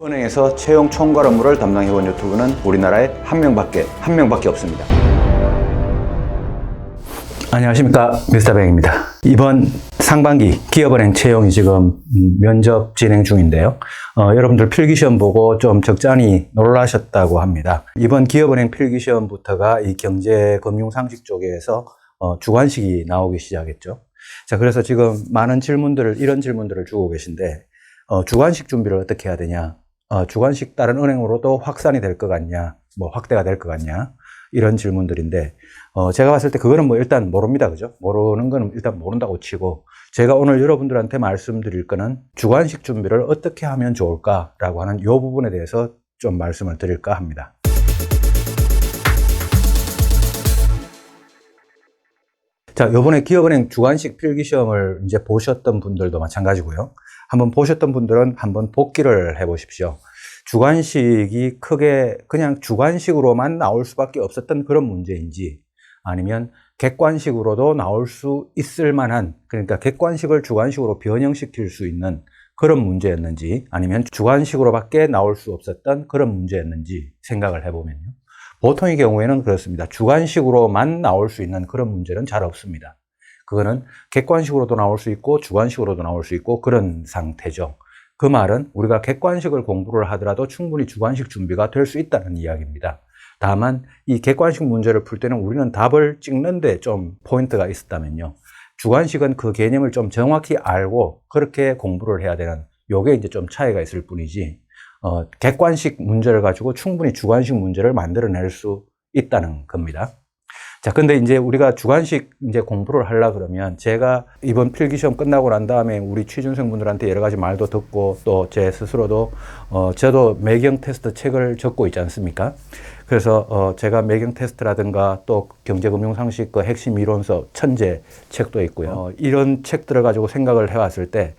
은행에서 채용 총괄 업무를 담당해온 유튜브는 우리나라에 한 명밖에 없습니다. 안녕하십니까, 미스터뱅입니다. 이번 상반기 기업은행 채용이 지금 면접 진행 중인데요. 여러분들 필기시험 보고 좀 적잖이 놀라셨다고 합니다. 이번 기업은행 필기시험부터가 이 경제금융상식 쪽에서 주관식이 나오기 시작했죠. 자, 그래서 지금 많은 이런 질문들을 주고 계신데, 주관식 준비를 어떻게 해야 되냐? 주관식 다른 은행으로도 확산이 될 것 같냐? 확대가 될 것 같냐? 이런 질문들인데, 제가 봤을 때 그거는 일단 모릅니다. 그죠? 모르는 건 일단 모른다고 치고, 제가 오늘 여러분들한테 말씀드릴 거는 주관식 준비를 어떻게 하면 좋을까라고 하는 이 부분에 대해서 좀 말씀을 드릴까 합니다. 자, 요번에 기업은행 주관식 필기시험을 이제 보셨던 분들도 마찬가지고요. 한번 보셨던 분들은 한번 복기를 해 보십시오. 주관식이 크게 그냥 주관식으로만 나올 수밖에 없었던 그런 문제인지, 아니면 객관식으로도 나올 수 있을 만한, 그러니까 객관식을 주관식으로 변형시킬 수 있는 그런 문제였는지, 아니면 주관식으로밖에 나올 수 없었던 그런 문제였는지 생각을 해보면요. 보통의 경우에는 그렇습니다. 주관식으로만 나올 수 있는 그런 문제는 잘 없습니다. 그거는 객관식으로도 나올 수 있고 주관식으로도 나올 수 있고 그런 상태죠. 그 말은 우리가 객관식을 공부를 하더라도 충분히 주관식 준비가 될 수 있다는 이야기입니다. 다만 이 객관식 문제를 풀 때는 우리는 답을 찍는데 좀 포인트가 있었다면요. 주관식은 그 개념을 좀 정확히 알고 그렇게 공부를 해야 되는, 요게 이제 좀 차이가 있을 뿐이지, 객관식 문제를 가지고 충분히 주관식 문제를 만들어낼 수 있다는 겁니다. 자, 근데 이제 우리가 주관식 이제 공부를 하려 그러면, 제가 이번 필기시험 끝나고 난 다음에 우리 취준생분들한테 여러 가지 말도 듣고 또 제 스스로도 저도 매경 테스트 책을 적고 있지 않습니까? 그래서 제가 매경 테스트라든가 또 경제금융상식 그 핵심 이론서 천재 책도 있고요. 이런 책들을 가지고 생각을 해왔을 때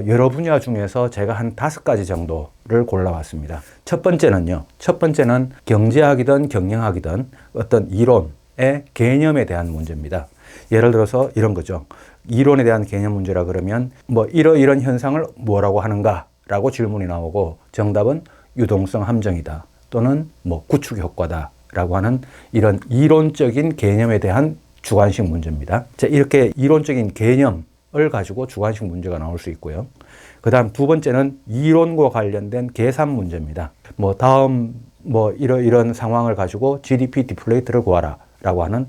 여러 분야 중에서 제가 한 5가지 정도를 골라왔습니다. 첫 번째는 경제학이든 경영학이든 어떤 이론의 개념에 대한 문제입니다. 예를 들어서 이런 거죠. 이론에 대한 개념 문제라 그러면 이러이런 현상을 뭐라고 하는가라고 질문이 나오고, 정답은 유동성 함정이다, 또는 구축 효과다라고 하는 이런 이론적인 개념에 대한 주관식 문제입니다. 자, 이렇게 이론적인 개념을 가지고 주관식 문제가 나올 수 있고요. 그 다음 두 번째는 이론과 관련된 계산 문제입니다. 이런 상황을 가지고 GDP 디플레이트를 구하라 라고 하는,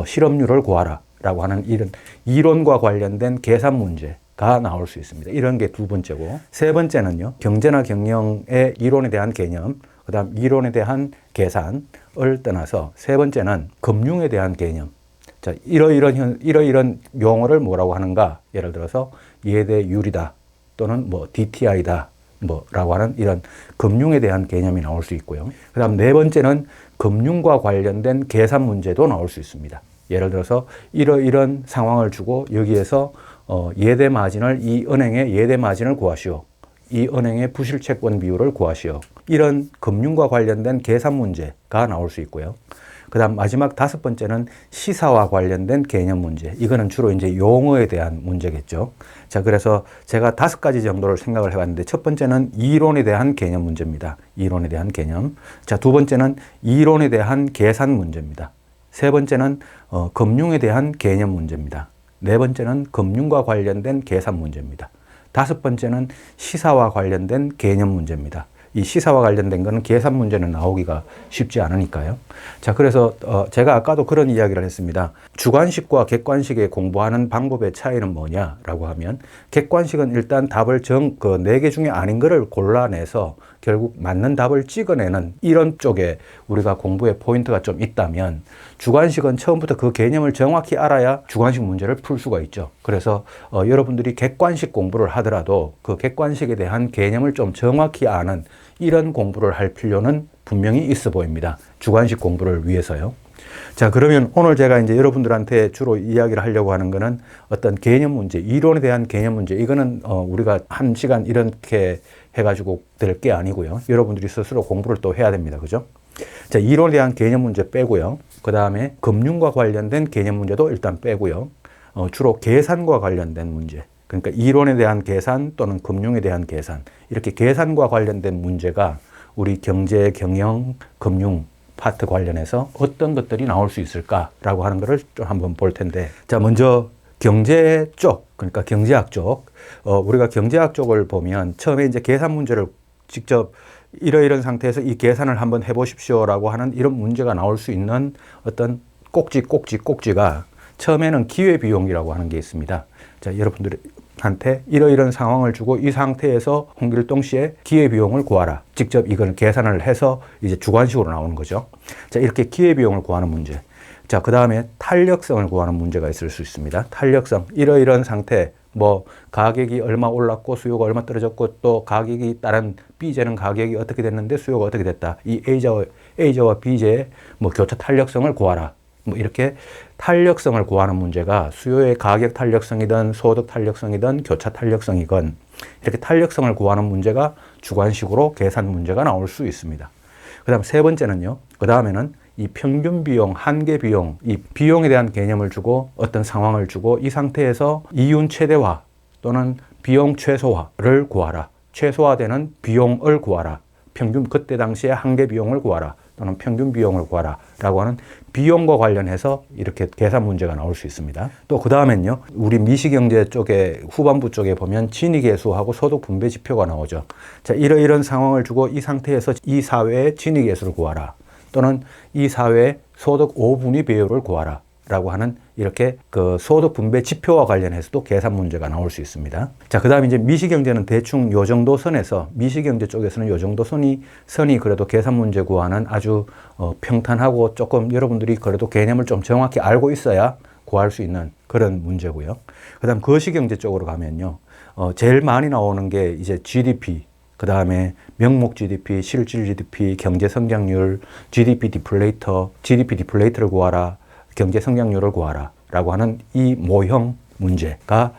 실업률을 구하라 라고 하는 이런 이론과 관련된 계산 문제가 나올 수 있습니다. 이런 게 두 번째고, 세 번째는요, 경제나 경영의 이론에 대한 개념, 그 다음 이론에 대한 계산을 떠나서 세 번째는 금융에 대한 개념. 자, 이러이런 용어를 뭐라고 하는가? 예를 들어서 예대율이다, 또는 DTI다, 라고 하는 이런 금융에 대한 개념이 나올 수 있고요. 그 다음 네 번째는 금융과 관련된 계산 문제도 나올 수 있습니다. 예를 들어서 이런 상황을 주고 여기에서 예대 마진을, 이 은행의 예대 마진을 구하시오, 이 은행의 부실채권 비율을 구하시오, 이런 금융과 관련된 계산 문제가 나올 수 있고요. 그 다음 마지막 5번째는 시사와 관련된 개념 문제. 이거는 주로 이제 용어에 대한 문제겠죠. 자, 그래서 제가 5가지 정도를 생각을 해봤는데, 첫 번째는 이론에 대한 개념 문제입니다. 이론에 대한 개념. 자, 두 번째는 이론에 대한 계산 문제입니다. 세 번째는 금융에 대한 개념 문제입니다. 네 번째는 금융과 관련된 계산 문제입니다. 5번째는 시사와 관련된 개념 문제입니다. 이 시사와 관련된 거는 계산 문제는 나오기가 쉽지 않으니까요. 자, 그래서 제가 아까도 그런 이야기를 했습니다. 주관식과 객관식의 공부하는 방법의 차이는 뭐냐라고 하면, 객관식은 일단 답을 4개 중에 아닌 거를 골라내서 결국 맞는 답을 찍어내는 이런 쪽에 우리가 공부의 포인트가 좀 있다면, 주관식은 처음부터 그 개념을 정확히 알아야 주관식 문제를 풀 수가 있죠. 그래서 여러분들이 객관식 공부를 하더라도 그 객관식에 대한 개념을 좀 정확히 아는 이런 공부를 할 필요는 분명히 있어 보입니다. 주관식 공부를 위해서요. 자, 그러면 오늘 제가 이제 여러분들한테 주로 이야기를 하려고 하는 거는 어떤 개념 문제, 이론에 대한 개념 문제. 이거는 우리가 1시간 이렇게 해가지고 될 게 아니고요. 여러분들이 스스로 공부를 또 해야 됩니다. 그죠? 자, 이론에 대한 개념 문제 빼고요. 그 다음에 금융과 관련된 개념 문제도 일단 빼고요. 주로 계산과 관련된 문제, 그러니까 이론에 대한 계산 또는 금융에 대한 계산, 이렇게 계산과 관련된 문제가 우리 경제, 경영, 금융 파트 관련해서 어떤 것들이 나올 수 있을까라고 하는 것을 좀 한번 볼 텐데, 자, 먼저 경제 쪽, 그러니까 경제학 쪽, 우리가 경제학 쪽을 보면 처음에 이제 계산 문제를 직접 이러이런 상태에서 이 계산을 한번 해보십시오라고 하는 이런 문제가 나올 수 있는 어떤 꼭지가 처음에는 기회비용이라고 하는 게 있습니다. 자, 여러분들한테 이러이런 상황을 주고 이 상태에서 홍길동 씨의 기회비용을 구하라. 직접 이걸 계산을 해서 이제 주관식으로 나오는 거죠. 자, 이렇게 기회비용을 구하는 문제. 자, 그 다음에 탄력성을 구하는 문제가 있을 수 있습니다. 탄력성. 이러이런 상태, 뭐 가격이 얼마 올랐고 수요가 얼마 떨어졌고 또 가격이 다른 B제는 가격이 어떻게 됐는데 수요가 어떻게 됐다. 이 A제와 B제의 뭐 교차 탄력성을 구하라. 뭐 이렇게 탄력성을 구하는 문제가 수요의 가격 탄력성이든 소득 탄력성이든 교차 탄력성이건 이렇게 탄력성을 구하는 문제가 주관식으로 계산 문제가 나올 수 있습니다. 그 다음 세 번째는요. 그 다음에는 이 평균 비용, 한계 비용, 이 비용에 대한 개념을 주고 어떤 상황을 주고 이 상태에서 이윤 최대화 또는 비용 최소화를 구하라. 최소화되는 비용을 구하라. 평균 그때 당시에 한계 비용을 구하라. 또는 평균 비용을 구하라 라고 하는 비용과 관련해서 이렇게 계산 문제가 나올 수 있습니다. 또 그 다음엔요, 우리 미시경제 쪽에 후반부 쪽에 보면 진위계수하고 소득 분배 지표가 나오죠. 자, 이런 상황을 주고 이 상태에서 이 사회의 진위계수를 구하라. 또는 이 사회의 소득 5분위 배율을 구하라 라고 하는 이렇게 그 소득 분배 지표와 관련해서도 계산 문제가 나올 수 있습니다. 자, 그 다음에 이제 미시경제는 대충 요 정도 선에서 미시경제 쪽에서는 요 정도 선이 그래도 계산 문제 구하는 아주 평탄하고 조금 여러분들이 그래도 개념을 좀 정확히 알고 있어야 구할 수 있는 그런 문제고요. 그 다음 거시경제 쪽으로 가면요. 제일 많이 나오는 게 이제 GDP, 그 다음에 명목 GDP, 실질 GDP, 경제 성장률, GDP 디플레이터를 구하라. 경제 성장률을 구하라 라고 하는 이 모형 문제가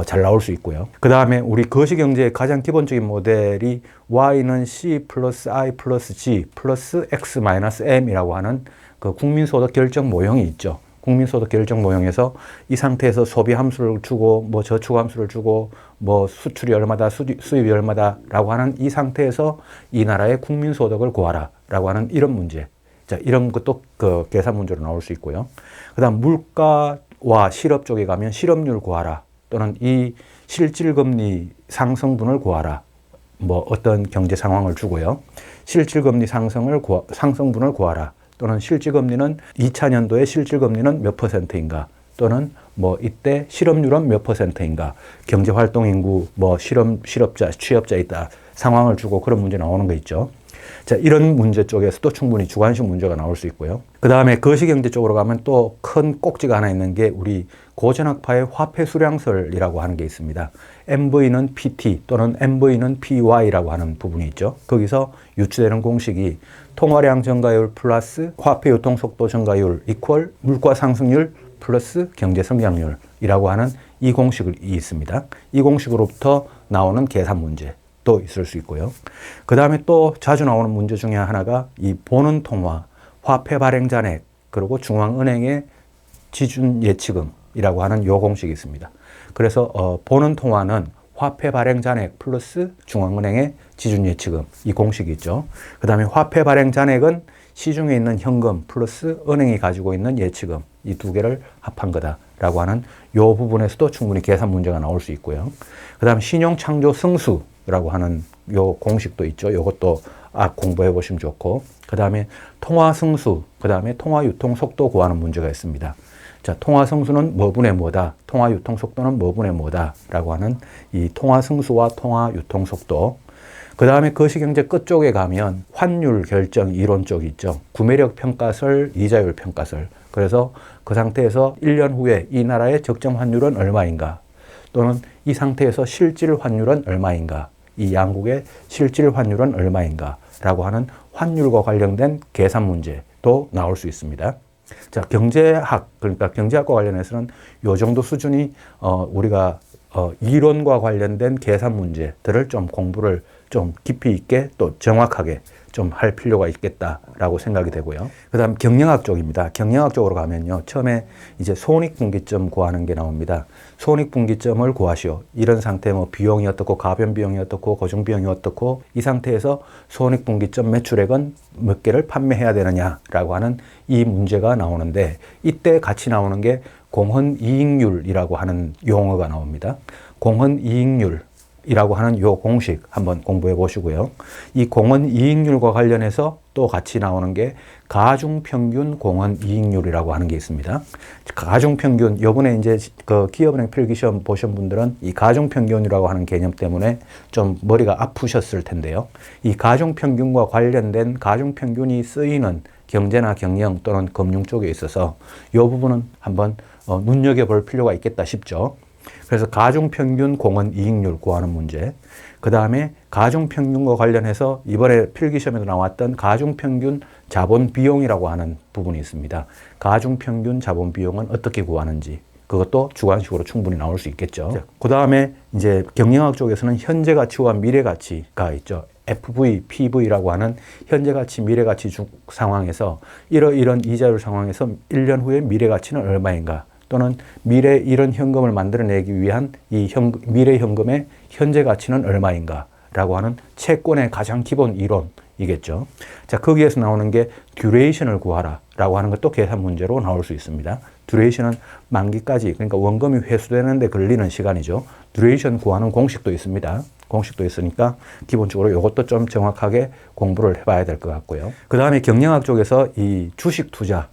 잘 나올 수 있고요. 그 다음에 우리 거시경제의 가장 기본적인 모델이 Y는 C 플러스 I 플러스 G 플러스 X 마이너스 M이라고 하는 그 국민소득 결정 모형이 있죠. 국민소득 결정 모형에서 이 상태에서 소비 함수를 주고 뭐 저축 함수를 주고 뭐 수출이 얼마다 수입이 얼마다 라고 하는 이 상태에서 이 나라의 국민소득을 구하라 라고 하는 이런 문제. 자, 이런 것도 그 계산 문제로 나올 수 있고요. 그 다음 물가와 실업 쪽에 가면 실업률 구하라. 또는 이 실질금리 상승분을 구하라. 뭐 어떤 경제 상황을 주고요. 실질금리 상승분을 구하라. 또는 실질금리는 2차년도에 실질금리는 몇 %인가. 또는 뭐 이때 실업률은 몇 %인가. 경제활동인구, 뭐 실업자, 취업자 있다. 상황을 주고 그런 문제 나오는 거 있죠. 자, 이런 문제 쪽에서도 충분히 주관식 문제가 나올 수 있고요. 그 다음에 거시경제 쪽으로 가면 또 큰 꼭지가 하나 있는 게 우리 고전학파의 화폐수량설이라고 하는 게 있습니다. MV는 PT 또는 MV는 PY라고 하는 부분이 있죠. 거기서 유추되는 공식이 통화량 증가율 플러스 화폐 유통속도 증가율 이퀄 물가 상승률 플러스 경제 성장률이라고 하는 이 공식이 있습니다. 이 공식으로부터 나오는 계산 문제. 또 있을 수 있고요. 그 다음에 또 자주 나오는 문제 중에 하나가 이 보는 통화, 화폐 발행 잔액, 그리고 중앙은행의 지준 예치금이라고 하는 요 공식이 있습니다. 그래서 보는 통화는 화폐 발행 잔액 플러스 중앙은행의 지준 예치금 이 공식이 있죠. 그 다음에 화폐 발행 잔액은 시중에 있는 현금 플러스 은행이 가지고 있는 예치금 이 두 개를 합한 거다라고 하는 요 부분에서도 충분히 계산 문제가 나올 수 있고요. 그 다음 신용 창조 승수 라고 하는 요 공식도 있죠. 요것도 공부해 보시면 좋고. 그 다음에 통화 승수, 그 다음에 통화 유통 속도 구하는 문제가 있습니다. 자, 통화 승수는 뭐분의 뭐다. 통화 유통 속도는 뭐분의 뭐다. 라고 하는 이 통화 승수와 통화 유통 속도. 그 다음에 거시경제 끝쪽에 가면 환율 결정 이론 쪽이 있죠. 구매력 평가설, 이자율 평가설. 그래서 그 상태에서 1년 후에 이 나라의 적정 환율은 얼마인가. 또는 이 상태에서 실질 환율은 얼마인가. 이 양국의 실질 환율은 얼마인가 라고 하는 환율과 관련된 계산 문제도 나올 수 있습니다. 자, 경제학, 그러니까 경제학과 관련해서는 요 정도 수준이 우리가 이론과 관련된 계산 문제들을 좀 공부를 좀 깊이 있게 또 정확하게 좀 할 필요가 있겠다라고 생각이 되고요. 그다음 경영학 쪽입니다. 경영학 쪽으로 가면요. 처음에 이제 손익분기점 구하는 게 나옵니다. 손익분기점을 구하시오. 이런 상태 뭐 비용이 어떻고 가변 비용이 어떻고 고정 비용이 어떻고 이 상태에서 손익분기점 매출액은 몇 개를 판매해야 되느냐라고 하는 이 문제가 나오는데 이때 같이 나오는 게 공헌이익률이라고 하는 용어가 나옵니다. 공헌이익률이라고 하는 요 공식 한번 공부해 보시고요. 이 공헌이익률과 관련해서 또 같이 나오는 게 가중평균 공헌이익률이라고 하는 게 있습니다. 가중평균, 요번에 이제 그 기업은행 필기시험 보신 분들은 이 가중평균이라고 하는 개념 때문에 좀 머리가 아프셨을 텐데요. 이 가중평균과 관련된 가중평균이 쓰이는 경제나 경영 또는 금융 쪽에 있어서 이 부분은 한번 눈여겨볼 필요가 있겠다 싶죠. 그래서 가중평균 공헌이익률 구하는 문제, 그 다음에 가중평균과 관련해서 이번에 필기시험에도 나왔던 가중평균 자본비용이라고 하는 부분이 있습니다. 가중평균 자본비용은 어떻게 구하는지 그것도 주관식으로 충분히 나올 수 있겠죠. 그 다음에 이제 경영학 쪽에서는 현재가치와 미래가치가 있죠. FV, PV라고 하는 현재가치, 미래가치 상황에서 이런 이자율 상황에서 1년 후에 미래가치는 얼마인가 또는 미래 이런 현금을 만들어내기 위한 이 미래 현금의 현재 가치는 얼마인가 라고 하는 채권의 가장 기본 이론이겠죠. 자, 거기에서 나오는 게 듀레이션을 구하라 라고 하는 것도 계산 문제로 나올 수 있습니다. 듀레이션은 만기까지, 그러니까 원금이 회수되는데 걸리는 시간이죠. 듀레이션 구하는 공식도 있습니다. 공식도 있으니까 기본적으로 이것도 좀 정확하게 공부를 해봐야 될 것 같고요. 그 다음에 경영학 쪽에서 이 주식 투자,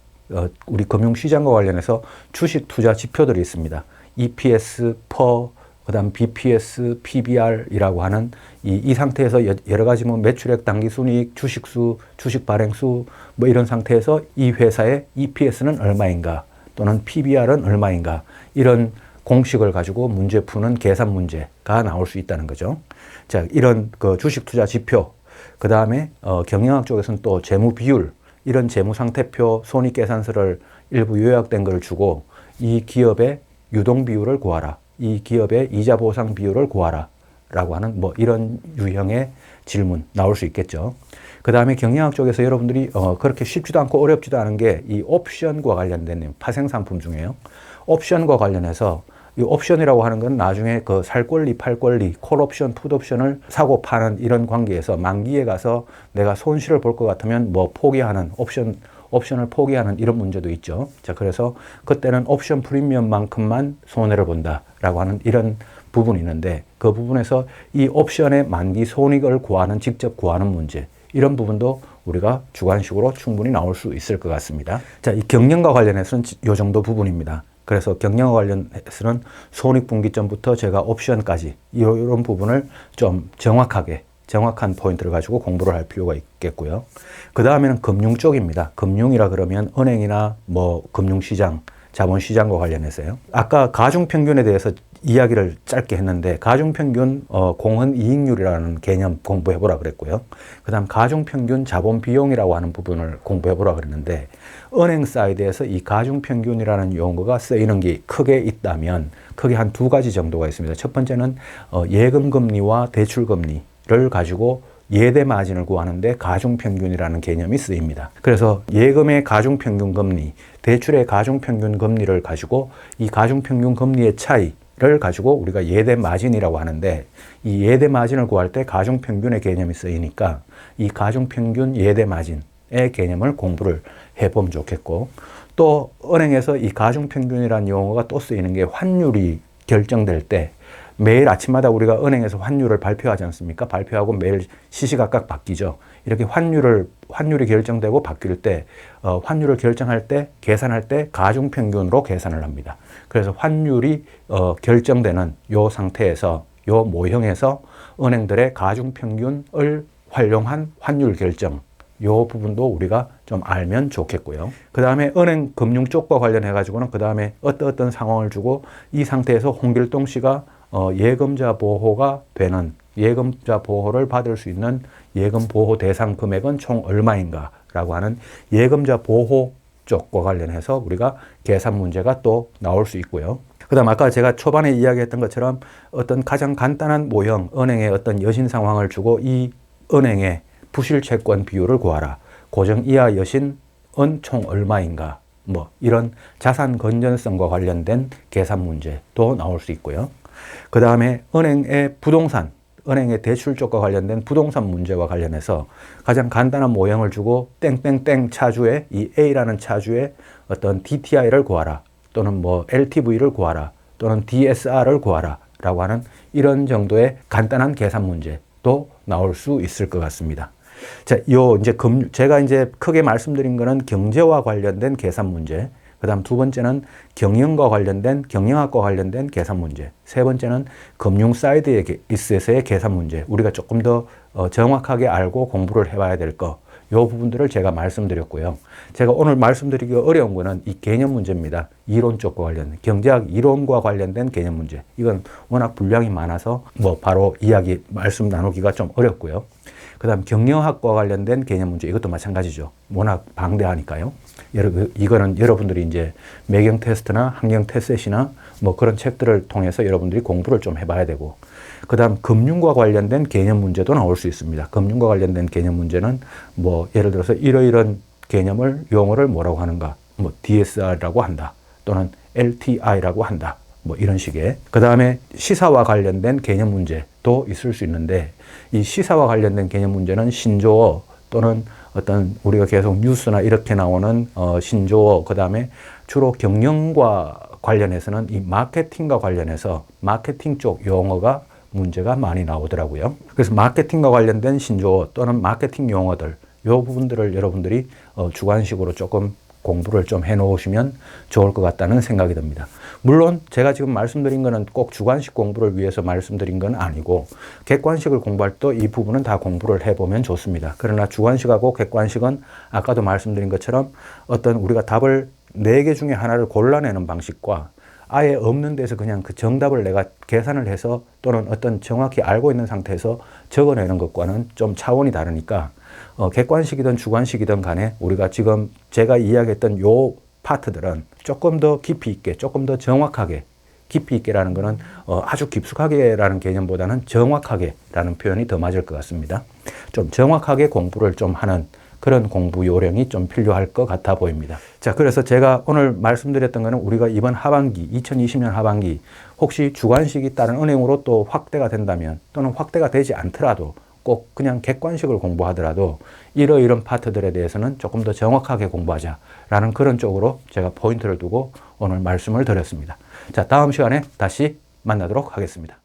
우리 금융시장과 관련해서 주식 투자 지표들이 있습니다. EPS, PER, 그 다음 BPS, PBR이라고 하는 이 상태에서 여러 가지 뭐 매출액, 당기순이익, 주식수, 주식 발행수 뭐 이런 상태에서 이 회사의 EPS는 얼마인가 또는 PBR은 얼마인가 이런 공식을 가지고 문제 푸는 계산 문제가 나올 수 있다는 거죠. 자, 이런 그 주식 투자 지표, 그 다음에 경영학 쪽에서는 또 재무 비율, 이런 재무상태표, 손익계산서를 일부 요약된 걸 주고 이 기업의 유동 비율을 구하라. 이 기업의 이자 보상 비율을 구하라. 라고 하는 뭐 이런 유형의 질문 나올 수 있겠죠. 그 다음에 경영학 쪽에서 여러분들이 그렇게 쉽지도 않고 어렵지도 않은 게 이 옵션과 관련된 파생상품 중에요. 옵션과 관련해서 이 옵션이라고 하는 건 나중에 그 살 권리, 팔 권리, 콜 옵션, 풋 옵션을 사고 파는 이런 관계에서 만기에 가서 내가 손실을 볼 것 같으면 뭐 포기하는 옵션을 포기하는 이런 문제도 있죠. 자, 그래서 그때는 옵션 프리미엄만큼만 손해를 본다라고 하는 이런 부분이 있는데 그 부분에서 이 옵션의 만기 손익을 직접 구하는 문제, 이런 부분도 우리가 주관식으로 충분히 나올 수 있을 것 같습니다. 자, 이 경영과 관련해서는 이 정도 부분입니다. 그래서 경영과 관련해서는 손익분기점부터 제가 옵션까지 이런 부분을 좀 정확한 포인트를 가지고 공부를 할 필요가 있겠고요. 그 다음에는 금융 쪽입니다. 금융이라 그러면 은행이나 뭐 금융시장, 자본시장과 관련해서요. 아까 가중평균에 대해서 이야기를 짧게 했는데 가중평균 공헌이익률이라는 개념 공부해보라 그랬고요. 그 다음 가중평균 자본비용이라고 하는 부분을 공부해보라 그랬는데 은행 사이드에서 이 가중평균이라는 용어가 쓰이는 게 크게 있다면 크게 한 두 가지 정도가 있습니다. 첫 번째는 예금금리와 대출금리를 가지고 예대 마진을 구하는데 가중평균이라는 개념이 쓰입니다. 그래서 예금의 가중평균 금리, 대출의 가중평균 금리를 가지고 이 가중평균 금리의 차이를 가지고 우리가 예대 마진이라고 하는데 이 예대 마진을 구할 때 가중평균의 개념이 쓰이니까 이 가중평균 예대 마진의 개념을 공부를 해보면 좋겠고, 또 은행에서 이 가중평균이라는 용어가 또 쓰이는 게 환율이 결정될 때 매일 아침마다 우리가 은행에서 환율을 발표하지 않습니까? 발표하고 매일 시시각각 바뀌죠. 이렇게 환율이 결정되고 바뀔 때, 환율을 결정할 때, 계산할 때 가중평균으로 계산을 합니다. 그래서 환율이 결정되는 요 상태에서, 요 모형에서 은행들의 가중평균을 활용한 환율 결정, 요 부분도 우리가 좀 알면 좋겠고요. 그 다음에 은행 금융 쪽과 관련해 가지고는 그 다음에 어떤 상황을 주고 이 상태에서 홍길동 씨가 예금자 보호가 되는, 예금자 보호를 받을 수 있는 예금 보호 대상 금액은 총 얼마인가 라고 하는 예금자 보호 쪽과 관련해서 우리가 계산 문제가 또 나올 수 있고요. 그 다음 아까 제가 초반에 이야기했던 것처럼 어떤 가장 간단한 모형, 은행의 어떤 여신 상황을 주고 이 은행의 부실 채권 비율을 구하라. 고정 이하 여신은 총 얼마인가. 뭐 이런 자산 건전성과 관련된 계산 문제도 나올 수 있고요. 그 다음에 은행의 부동산, 은행의 대출 쪽과 관련된 부동산 문제와 관련해서 가장 간단한 모형을 주고 땡땡땡 차주의 이 A라는 차주의 어떤 DTI를 구하라. 또는 뭐 LTV를 구하라. 또는 DSR을 구하라. 라고 하는 이런 정도의 간단한 계산 문제도 나올 수 있을 것 같습니다. 자, 제가 이제 크게 말씀드린 거는 경제와 관련된 계산 문제. 그 다음 두 번째는 경영과 관련된, 경영학과 관련된 계산 문제. 세 번째는 금융 사이드에 있어서의 계산 문제. 우리가 조금 더 정확하게 알고 공부를 해봐야 될 거. 요 부분들을 제가 말씀드렸고요. 제가 오늘 말씀드리기 어려운 거는 이 개념 문제입니다. 이론 쪽과 관련된, 경제학 이론과 관련된 개념 문제. 이건 워낙 분량이 많아서 뭐 바로 말씀 나누기가 좀 어렵고요. 그 다음 경영학과 관련된 개념 문제. 이것도 마찬가지죠. 워낙 방대하니까요. 이거는 여러분들이 이제 매경 테스트나 환경 테스트나 뭐 그런 책들을 통해서 여러분들이 공부를 좀 해봐야 되고, 그 다음 금융과 관련된 개념 문제도 나올 수 있습니다. 금융과 관련된 개념 문제는 뭐 예를 들어서 이러이런 개념을 용어를 뭐라고 하는가, 뭐 DSR이라고 한다, 또는 LTI라고 한다, 뭐 이런 식의. 그 다음에 시사와 관련된 개념 문제도 있을 수 있는데, 이 시사와 관련된 개념 문제는 신조어 또는 어떤 우리가 계속 뉴스나 이렇게 나오는 신조어, 그 다음에 주로 경영과 관련해서는 이 마케팅과 관련해서 마케팅 쪽 용어가 문제가 많이 나오더라고요. 그래서 마케팅과 관련된 신조어 또는 마케팅 용어들, 이 부분들을 여러분들이 주관식으로 조금 공부를 좀 해놓으시면 좋을 것 같다는 생각이 듭니다. 물론 제가 지금 말씀드린 거는 꼭 주관식 공부를 위해서 말씀드린 건 아니고 객관식을 공부할 때 이 부분은 다 공부를 해보면 좋습니다. 그러나 주관식하고 객관식은 아까도 말씀드린 것처럼 어떤 우리가 답을 4개 중에 하나를 골라내는 방식과 아예 없는 데서 그냥 그 정답을 내가 계산을 해서 또는 어떤 정확히 알고 있는 상태에서 적어내는 것과는 좀 차원이 다르니까 객관식이든 주관식이든 간에 우리가 지금 제가 이야기했던 요 파트들은 조금 더 깊이 있게, 조금 더 정확하게, 깊이 있게라는 거는 아주 깊숙하게라는 개념보다는 정확하게라는 표현이 더 맞을 것 같습니다. 좀 정확하게 공부를 좀 하는 그런 공부 요령이 좀 필요할 것 같아 보입니다. 자, 그래서 제가 오늘 말씀드렸던 거는 우리가 이번 하반기, 2020년 하반기 혹시 주관식이 다른 은행으로 또 확대가 된다면 또는 확대가 되지 않더라도 꼭 그냥 객관식을 공부하더라도 이러이런 파트들에 대해서는 조금 더 정확하게 공부하자라는 그런 쪽으로 제가 포인트를 두고 오늘 말씀을 드렸습니다. 자, 다음 시간에 다시 만나도록 하겠습니다.